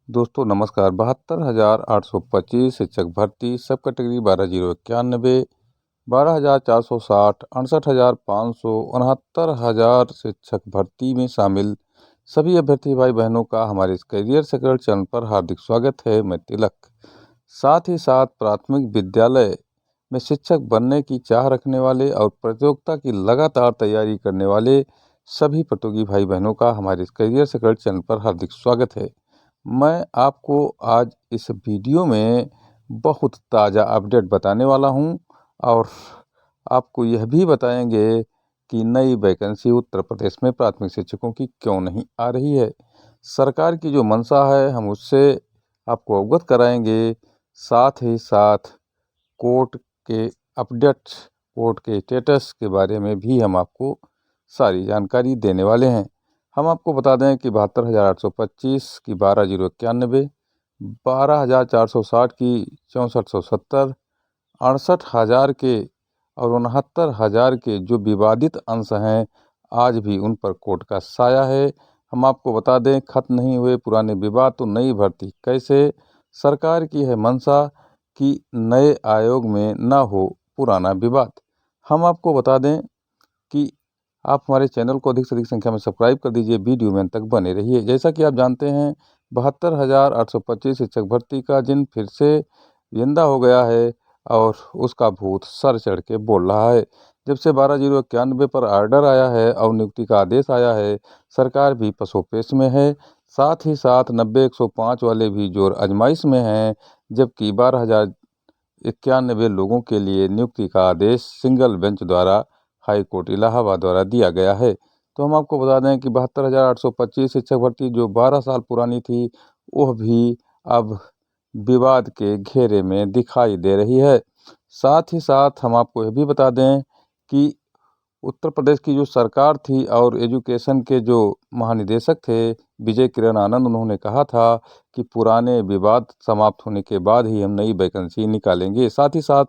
दोस्तों नमस्कार। 72,825 शिक्षक भर्ती, सब कैटेगरी 12,091, 12,460, 68,500, 69,000 शिक्षक भर्ती में शामिल सभी अभ्यर्थी भाई बहनों का हमारे इस करियर सेक्रेट चैनल पर हार्दिक स्वागत है। मैं तिलक। साथ ही साथ प्राथमिक विद्यालय में शिक्षक बनने की चाह रखने वाले और प्रतियोगिता की लगातार तैयारी करने वाले सभी प्रतियोगी भाई बहनों का हमारे इस करियर सेक्रेट चैनल पर हार्दिक स्वागत है। मैं आपको आज इस वीडियो में बहुत ताज़ा अपडेट बताने वाला हूं और आपको यह भी बताएंगे कि नई वैकेंसी उत्तर प्रदेश में प्राथमिक शिक्षकों की क्यों नहीं आ रही है। सरकार की जो मंशा है हम उससे आपको अवगत कराएंगे। साथ ही साथ कोर्ट के अपडेट्स, कोर्ट के स्टेटस के बारे में भी हम आपको सारी जानकारी देने वाले हैं। हम आपको बता दें कि 72,825 की 12,091, 12,460 की 6470, 68,000 के और 69,000 के जो विवादित अंश हैं आज भी उन पर कोर्ट का साया है। हम आपको बता दें, खत्म नहीं हुए पुराने विवाद तो नई भर्ती कैसे। सरकार की है मंशा कि नए आयोग में न हो पुराना विवाद। हम आपको बता दें कि आप हमारे चैनल को अधिक से अधिक संख्या में सब्सक्राइब कर दीजिए, वीडियो में अंत तक बने रहिए। जैसा कि आप जानते हैं 72,825 शिक्षक भर्ती का जिन फिर से जिंदा हो गया है और उसका भूत सर चढ़ के बोल रहा है। जब से 12,091 पर ऑर्डर आया है और नियुक्ति का आदेश आया है, सरकार भी पसोपेश में है। साथ ही साथ 90-105 वाले भी जोर आजमाइश में हैं, जबकि 12,091 लोगों के लिए नियुक्ति का आदेश सिंगल बेंच द्वारा हाई कोर्ट इलाहाबाद द्वारा दिया गया है। तो हम आपको बता दें कि 72,825 शिक्षक भर्ती जो 12 साल पुरानी थी वह भी अब विवाद के घेरे में दिखाई दे रही है। साथ ही साथ हम आपको यह भी बता दें कि उत्तर प्रदेश की जो सरकार थी और एजुकेशन के जो महानिदेशक थे विजय किरण आनंद, उन्होंने कहा था कि पुराने विवाद समाप्त होने के बाद ही हम नई वैकेंसी निकालेंगे। साथ ही साथ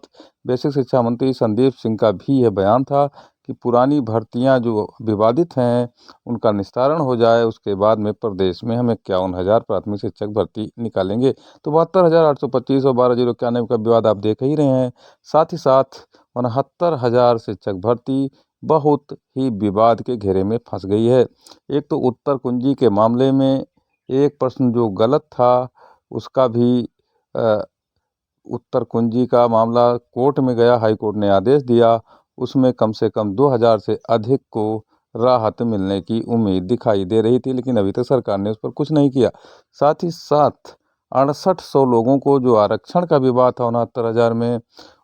बेसिक शिक्षा मंत्री संदीप सिंह का भी यह बयान था कि पुरानी भर्तियां जो विवादित हैं उनका निस्तारण हो जाए, उसके बाद में प्रदेश में हम 51,000 प्राथमिक शिक्षक भर्ती निकालेंगे। तो 72,825 और 12,091 का विवाद आप देख ही रहे हैं। साथ ही साथ 69,000 शिक्षक भर्ती बहुत ही विवाद के घेरे में फंस गई है। एक तो उत्तर कुंजी के मामले में एक प्रश्न जो गलत था उसका भी उत्तर कुंजी का मामला कोर्ट में गया, हाई कोर्ट ने आदेश दिया, उसमें कम से कम 2,000 से अधिक को राहत मिलने की उम्मीद दिखाई दे रही थी, लेकिन अभी तक सरकार ने उस पर कुछ नहीं किया। साथ ही साथ 6800 लोगों को जो आरक्षण का विवाद था 69,000 में,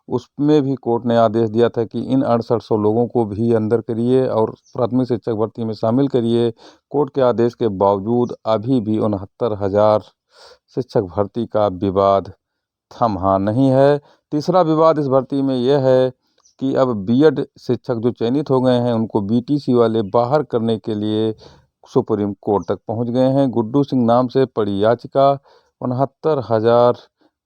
उसमें भी कोर्ट ने आदेश दिया था कि इन 6800 लोगों को भी अंदर करिए और प्राथमिक शिक्षक भर्ती में शामिल करिए। कोर्ट के आदेश के बावजूद अभी भी 69,000 शिक्षक भर्ती का विवाद थमा नहीं है। तीसरा विवाद इस भर्ती में यह है कि अब बीएड शिक्षक जो चयनित हो गए हैं उनको बीटीसी वाले बाहर करने के लिए सुप्रीम कोर्ट तक पहुंच गए हैं। गुड्डू सिंह नाम से पड़ी याचिका 69,000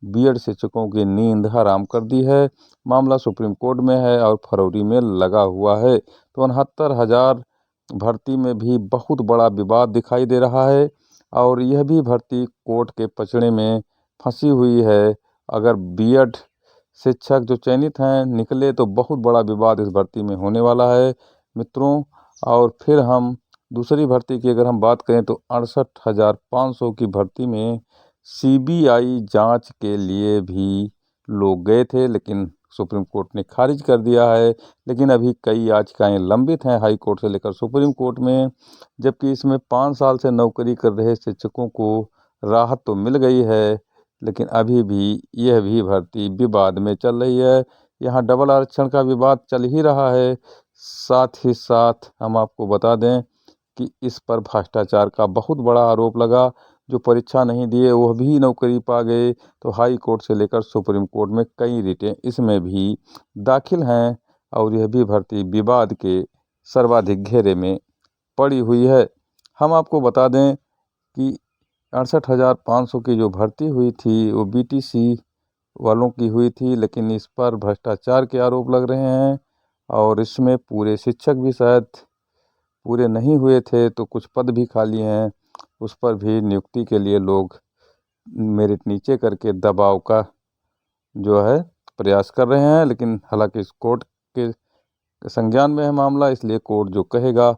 बीएड शिक्षकों की नींद हराम कर दी है। मामला सुप्रीम कोर्ट में है और फरवरी में लगा हुआ है। तो 69,000 भर्ती में भी बहुत बड़ा विवाद दिखाई दे रहा है और यह भी भर्ती कोर्ट के पचड़े में फंसी हुई है। अगर बीएड शिक्षक जो चयनित हैं निकले तो बहुत बड़ा विवाद इस भर्ती में होने वाला है मित्रों। और फिर हम दूसरी भर्ती की अगर हम बात करें तो 68,500 की भर्ती में सीबीआई जांच के लिए भी लोग गए थे, लेकिन सुप्रीम कोर्ट ने खारिज कर दिया है। लेकिन अभी कई याचिकाएं लंबित हैं हाई कोर्ट से लेकर सुप्रीम कोर्ट में, जबकि इसमें 5 साल से नौकरी कर रहे शिक्षकों को राहत तो मिल गई है, लेकिन अभी भी यह भी भर्ती विवाद में चल रही है। यहाँ डबल आरक्षण का विवाद चल ही रहा है। साथ ही साथ हम आपको बता दें कि इस पर भ्रष्टाचार का बहुत बड़ा आरोप लगा। जो परीक्षा नहीं दिए वह भी नौकरी पा गए। तो हाई कोर्ट से लेकर सुप्रीम कोर्ट में कई रिटें इसमें भी दाखिल हैं और यह भी भर्ती विवाद के सर्वाधिक घेरे में पड़ी हुई है। हम आपको बता दें कि 68,500 की जो भर्ती हुई थी वो बीटीसी वालों की हुई थी, लेकिन इस पर भ्रष्टाचार के आरोप लग रहे हैं और इसमें पूरे शिक्षक भी शायद पूरे नहीं हुए थे, तो कुछ पद भी खाली हैं, उस पर भी नियुक्ति के लिए लोग मेरिट नीचे करके दबाव का जो है प्रयास कर रहे हैं। लेकिन हालांकि इस कोर्ट के संज्ञान में है मामला, इसलिए कोर्ट जो कहेगा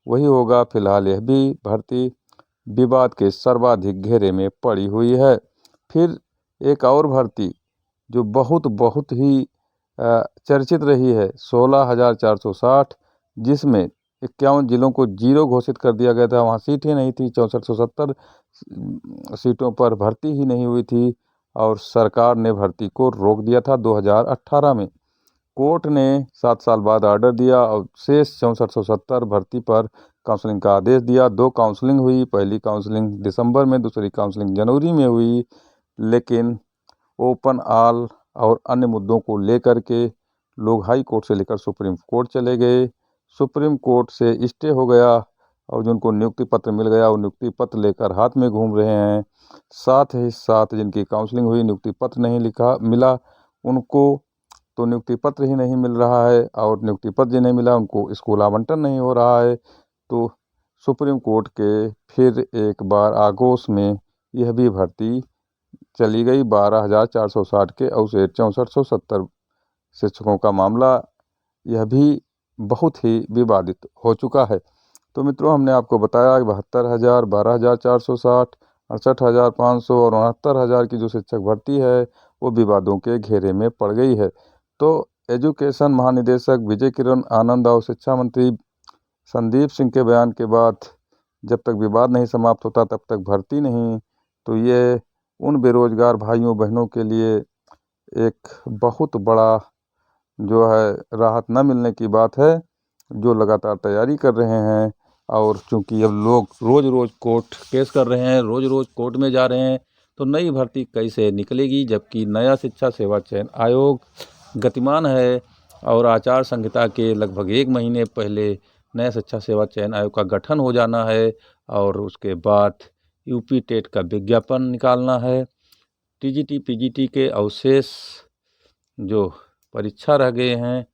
वही होगा। फिलहाल यह भी भर्ती विवाद के सर्वाधिक घेरे में पड़ी हुई है। फिर एक और भर्ती जो बहुत ही चर्चित रही है, 16,460, जिसमें 51 जिलों को 0 घोषित कर दिया गया था। वहाँ सीट ही नहीं थी, 6470 सीटों पर भर्ती ही नहीं हुई थी और सरकार ने भर्ती को रोक दिया था 2018 में। कोर्ट ने 7 साल बाद ऑर्डर दिया और शेष 6470 भर्ती पर काउंसलिंग का आदेश दिया। 2 काउंसलिंग हुई, पहली काउंसलिंग दिसंबर में, दूसरी काउंसलिंग जनवरी में हुई। लेकिन ओपन ऑल और अन्य मुद्दों को लेकर के लोग हाई कोर्ट से लेकर सुप्रीम कोर्ट चले गए। सुप्रीम कोर्ट से स्टे हो गया और जिनको नियुक्ति पत्र मिल गया वो नियुक्ति पत्र लेकर हाथ में घूम रहे हैं। साथ ही साथ जिनकी काउंसलिंग हुई, नियुक्ति पत्र नहीं मिला, उनको तो नियुक्ति पत्र ही नहीं मिल रहा है और नियुक्ति पत्र जिन्हें मिला उनको स्कूल आवंटन नहीं हो रहा है। तो सुप्रीम कोर्ट के फिर एक बार आगोश में यह भी भर्ती चली गई। 12,460 के अवशेष 6470 शिक्षकों का मामला यह भी बहुत ही विवादित हो चुका है। तो मित्रों, हमने आपको बताया 72,000, 12,460, 68,500 और 69,000 की जो शिक्षक भर्ती है वो विवादों के घेरे में पड़ गई है। तो एजुकेशन महानिदेशक विजय किरण आनंद और शिक्षा मंत्री संदीप सिंह के बयान के बाद जब तक विवाद नहीं समाप्त होता तब तक भर्ती नहीं, तो ये उन बेरोजगार भाइयों बहनों के लिए एक बहुत बड़ा जो है राहत न मिलने की बात है, जो लगातार तैयारी कर रहे हैं। और चूंकि अब लोग रोज़ कोर्ट केस कर रहे हैं, रोज़ कोर्ट में जा रहे हैं, तो नई भर्ती कैसे निकलेगी, जबकि नया शिक्षा सेवा चयन आयोग गतिमान है और आचार संहिता के लगभग 1 महीने पहले नया शिक्षा सेवा चयन आयोग का गठन हो जाना है और उसके बाद यूपी टेट का विज्ञापन निकालना है। टीजीटी पीजीटी के अवशेष जो परीक्षा रह गए हैं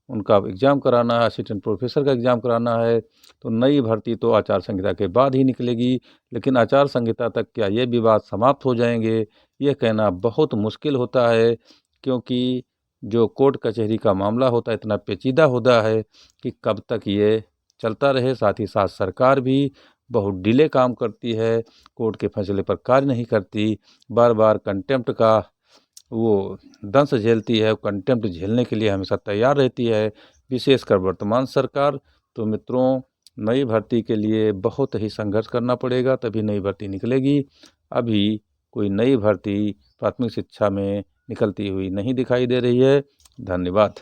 उनका एग्ज़ाम कराना है, असिस्टेंट प्रोफेसर का एग्ज़ाम कराना है। तो नई भर्ती तो आचार संहिता के बाद ही निकलेगी। लेकिन आचार संहिता तक क्या ये विवाद समाप्त हो जाएंगे, ये कहना बहुत मुश्किल होता है, क्योंकि जो कोर्ट कचहरी का मामला होता है इतना पेचीदा होता है कि कब तक ये चलता रहे। साथ ही साथ सरकार भी बहुत डिले काम करती है, कोर्ट के फैसले पर कार्य नहीं करती, बार बार कंटेम्प्ट का वो दंश झेलती है, कंटेम्प्ट झेलने के लिए हमेशा तैयार रहती है, विशेषकर वर्तमान सरकार। तो मित्रों, नई भर्ती के लिए बहुत ही संघर्ष करना पड़ेगा, तभी नई भर्ती निकलेगी। अभी कोई नई भर्ती प्राथमिक शिक्षा में निकलती हुई नहीं दिखाई दे रही है। धन्यवाद।